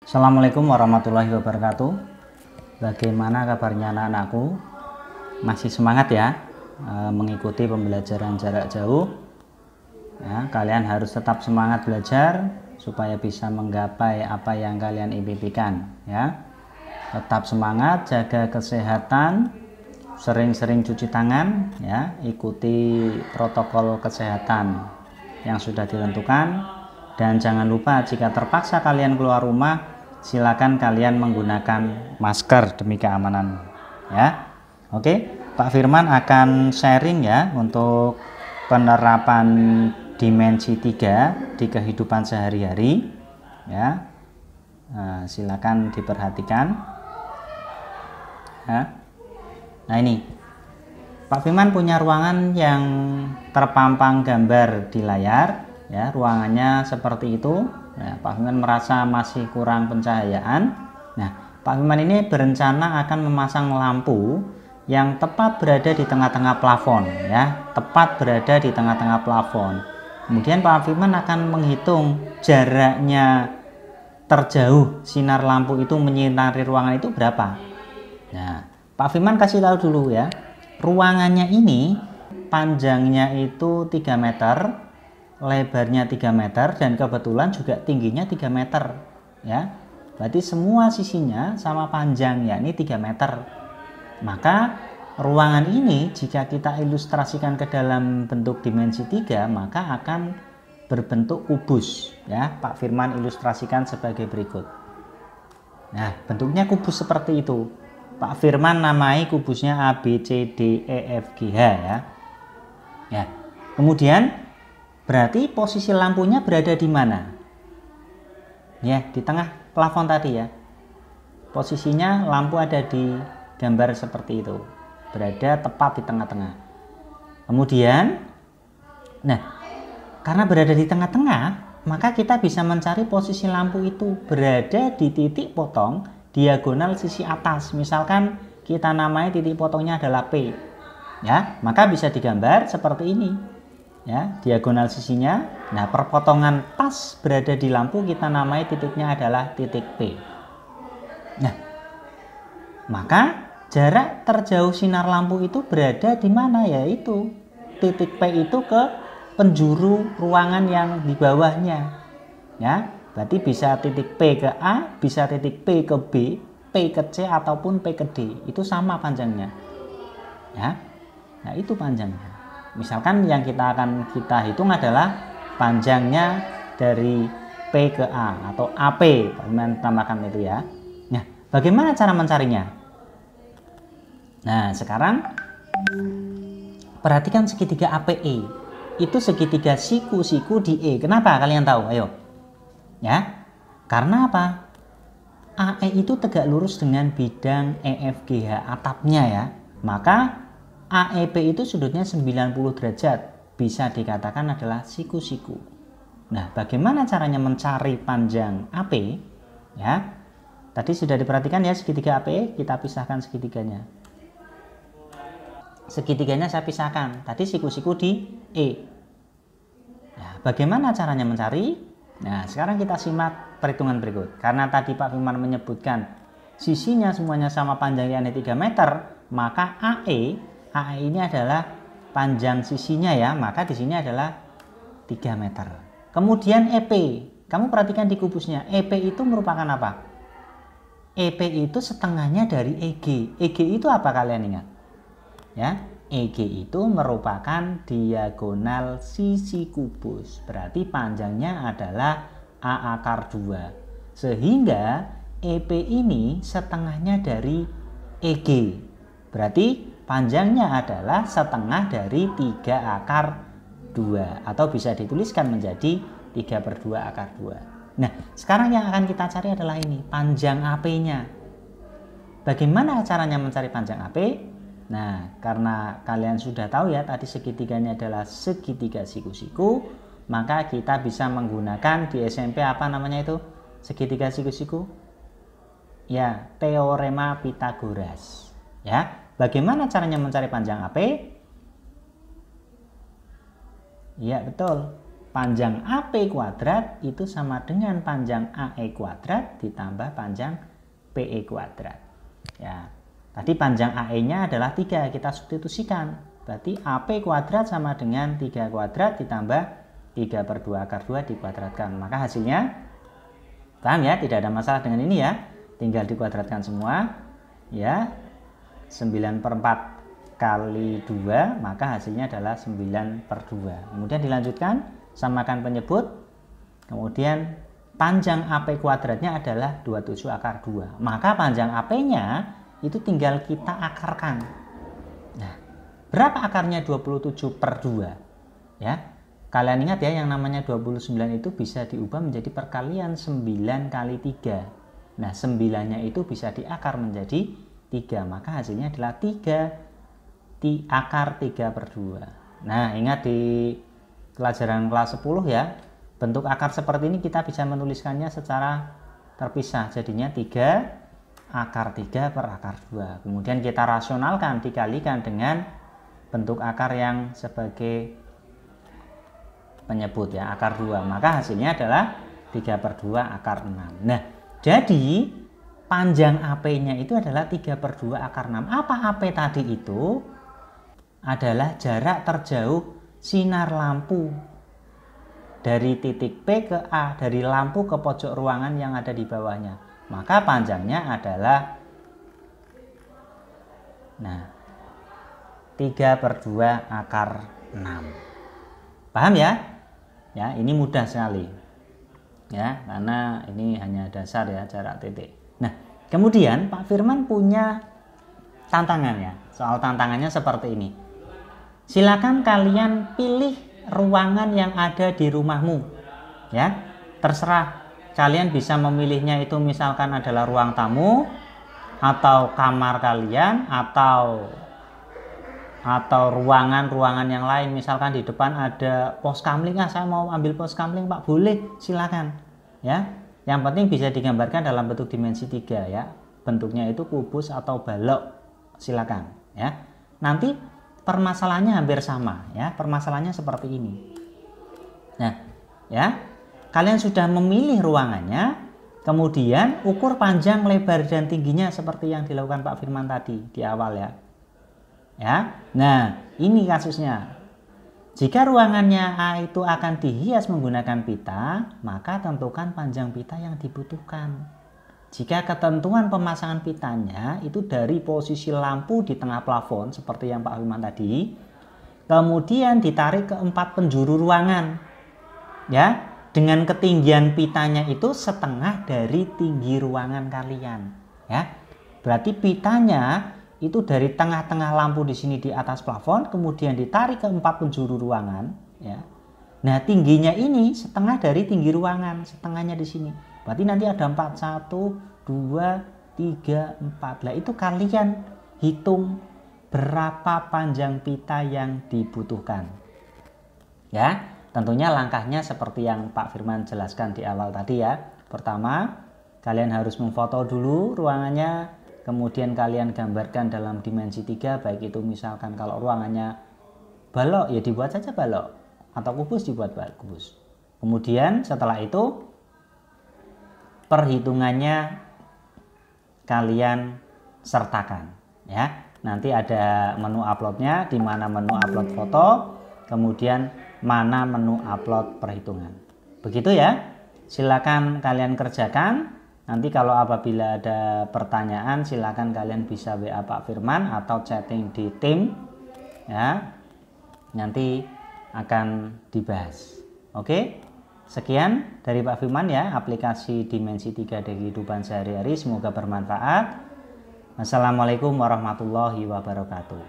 Assalamualaikum warahmatullahi wabarakatuh. Bagaimana kabarnya anak-anakku? Masih semangat ya mengikuti pembelajaran jarak jauh ya? Kalian harus tetap semangat belajar supaya bisa menggapai apa yang kalian impikan ya. Tetap semangat, jaga kesehatan, sering-sering cuci tangan ya, ikuti protokol kesehatan yang sudah ditentukan, dan jangan lupa jika terpaksa kalian keluar rumah, silakan kalian menggunakan masker demi keamanan ya. Oke, Pak Firman akan sharing ya untuk penerapan dimensi 3 di kehidupan sehari-hari ya. Silakan diperhatikan ya. Nah, ini Pak Firman punya ruangan yang terpampang gambar di layar ya. Ruangannya seperti itu. Nah, Pak Firman merasa masih kurang pencahayaan. Nah, Pak Firman ini berencana akan memasang lampu yang tepat berada di tengah-tengah plafon ya, tepat berada di tengah-tengah plafon. Kemudian Pak Firman akan menghitung jaraknya terjauh sinar lampu itu menyinari ruangan itu berapa. Nah, Pak Firman kasih tahu dulu ya. Ruangannya ini panjangnya itu 3 meter, lebarnya 3 meter, dan kebetulan juga tingginya 3 meter ya. Berarti semua sisinya sama panjang ya, ini 3 meter. Maka ruangan ini jika kita ilustrasikan ke dalam bentuk dimensi 3, maka akan berbentuk kubus ya. Pak Firman ilustrasikan sebagai berikut. Nah, bentuknya kubus seperti itu. Pak Firman namai kubusnya A, B, C, D, E, F, G, H ya. Ya. Kemudian berarti posisi lampunya berada di mana? Ya, di tengah plafon tadi ya. Posisinya lampu ada di gambar seperti itu. Berada tepat di tengah-tengah. Kemudian, nah, karena berada di tengah-tengah, maka kita bisa mencari posisi lampu itu berada di titik potong diagonal sisi atas. Misalkan kita namai titik potongnya adalah P. Ya, maka bisa digambar seperti ini. Ya, diagonal sisinya. Nah, perpotongan pas berada di lampu kita namai titiknya adalah titik P. Nah, maka jarak terjauh sinar lampu itu berada di mana? Yaitu titik P itu ke penjuru ruangan yang di bawahnya. Ya, berarti bisa titik P ke A, bisa titik P ke B, P ke C, ataupun P ke D. Itu sama panjangnya. Ya. Nah, itu panjangnya. Misalkan yang kita hitung adalah panjangnya dari P ke A atau AP, tambahkan itu ya. Nah, bagaimana cara mencarinya? Nah, sekarang perhatikan segitiga APE. Itu segitiga siku-siku di E. Kenapa kalian tahu? Ayo. Ya. Karena apa? AE itu tegak lurus dengan bidang EFGH atapnya ya. Maka AEP itu sudutnya 90 derajat, bisa dikatakan adalah siku-siku. Nah, bagaimana caranya mencari panjang AP? Ya, tadi sudah diperhatikan ya segitiga AP, kita pisahkan segitiganya. Segitiganya saya pisahkan, tadi siku-siku di E. Nah, bagaimana caranya mencari? Nah, sekarang kita simak perhitungan berikut. Karena tadi Pak Firman menyebutkan sisinya semuanya sama panjangnya 3 meter, maka AE ini adalah panjang sisinya ya, maka di sini adalah 3 meter. Kemudian EP, kamu perhatikan di kubusnya, EP itu merupakan apa? EP itu setengahnya dari EG. EG itu apa kalian ingat? Ya, EG itu merupakan diagonal sisi kubus. Berarti panjangnya adalah A akar 2. Sehingga EP ini setengahnya dari EG. Berarti panjangnya adalah setengah dari 3 akar 2. Atau bisa dituliskan menjadi 3/2 akar 2. Nah, sekarang yang akan kita cari adalah ini, panjang AP-nya. Bagaimana caranya mencari panjang AP? Nah, karena kalian sudah tahu ya, tadi segitiganya adalah segitiga siku-siku, maka kita bisa menggunakan di SMP apa namanya itu? Segitiga siku-siku? Ya, teorema Pythagoras. Ya. Bagaimana caranya mencari panjang AP? Ya, betul. panjang AP kuadrat itu sama dengan panjang AE kuadrat ditambah panjang PE kuadrat. Ya, tadi panjang AE-nya adalah 3, kita substitusikan. Berarti AP kuadrat sama dengan 3 kuadrat ditambah 3/2 akar 2 dikuadratkan. Maka hasilnya, paham ya, tidak ada masalah dengan ini ya. Tinggal dikuadratkan semua. Ya, 9/4 kali 2, maka hasilnya adalah 9/2. Kemudian dilanjutkan, samakan penyebut. Kemudian panjang AP kuadratnya adalah 27 akar 2. Maka panjang AP-nya itu tinggal kita akarkan. Nah, berapa akarnya 27/2? Ya, kalian ingat ya, yang namanya 29 itu bisa diubah menjadi perkalian 9 kali 3. Nah, 9-nya itu bisa diakar menjadi 3. Maka hasilnya adalah 3 akar 3/2. Nah, ingat di pelajaran kelas 10 ya, bentuk akar seperti ini kita bisa menuliskannya secara terpisah. Jadinya 3 akar 3 per akar 2. Kemudian kita rasionalkan, dikalikan dengan bentuk akar yang sebagai penyebut ya, akar 2. Maka hasilnya adalah 3/2 akar 6. Nah, jadi panjang AP-nya itu adalah 3/2 akar 6. Apa AP tadi itu? Adalah jarak terjauh sinar lampu dari titik P ke A, dari lampu ke pojok ruangan yang ada di bawahnya. Maka panjangnya adalah 3/2 akar 6. Paham ya? Ya, ini mudah sekali. Ya, karena ini hanya dasar ya, jarak titik. Nah, kemudian Pak Firman punya tantangan ya. Soal tantangannya seperti ini. Silakan kalian pilih ruangan yang ada di rumahmu. Ya, terserah. Kalian bisa memilihnya itu misalkan adalah ruang tamu, atau kamar kalian, atau ruangan-ruangan yang lain. Misalkan di depan ada pos kamling, saya mau ambil pos kamling Pak, boleh, silakan ya. Yang penting bisa digambarkan dalam bentuk dimensi 3 ya, bentuknya itu kubus atau balok, silakan ya. Nanti permasalahannya hampir sama ya, permasalahannya seperti ini. Nah ya, kalian sudah memilih ruangannya, kemudian ukur panjang, lebar, dan tingginya seperti yang dilakukan Pak Firman tadi di awal ya. Ya, nah ini kasusnya. Jika ruangannya A itu akan dihias menggunakan pita, maka tentukan panjang pita yang dibutuhkan. Jika ketentuan pemasangan pitanya itu dari posisi lampu di tengah plafon seperti yang Pak Firman tadi, kemudian ditarik ke 4 penjuru ruangan, ya, dengan ketinggian pitanya itu setengah dari tinggi ruangan kalian, ya. Berarti pitanya itu dari tengah-tengah lampu di sini di atas plafon, kemudian ditarik ke 4 penjuru ruangan, ya. Nah, tingginya ini setengah dari tinggi ruangan, setengahnya di sini. Berarti nanti ada 4, 1, 2, 3, 4. Lah itu kalian hitung berapa panjang pita yang dibutuhkan. Ya, tentunya langkahnya seperti yang Pak Firman jelaskan di awal tadi ya. Pertama, kalian harus memfoto dulu ruangannya. Kemudian kalian gambarkan dalam dimensi 3, baik itu misalkan kalau ruangannya balok ya dibuat saja balok, atau kubus dibuat kubus. Kemudian setelah itu perhitungannya kalian sertakan ya. Nanti ada menu uploadnya, di mana menu upload foto, kemudian mana menu upload perhitungan. Begitu ya. Silakan kalian kerjakan. Nanti kalau apabila ada pertanyaan, silakan kalian bisa WA Pak Firman atau chatting di tim ya. Nanti akan dibahas. Oke? Sekian dari Pak Firman ya, aplikasi dimensi 3 dari kehidupan sehari-hari. Semoga bermanfaat. Wassalamualaikum warahmatullahi wabarakatuh.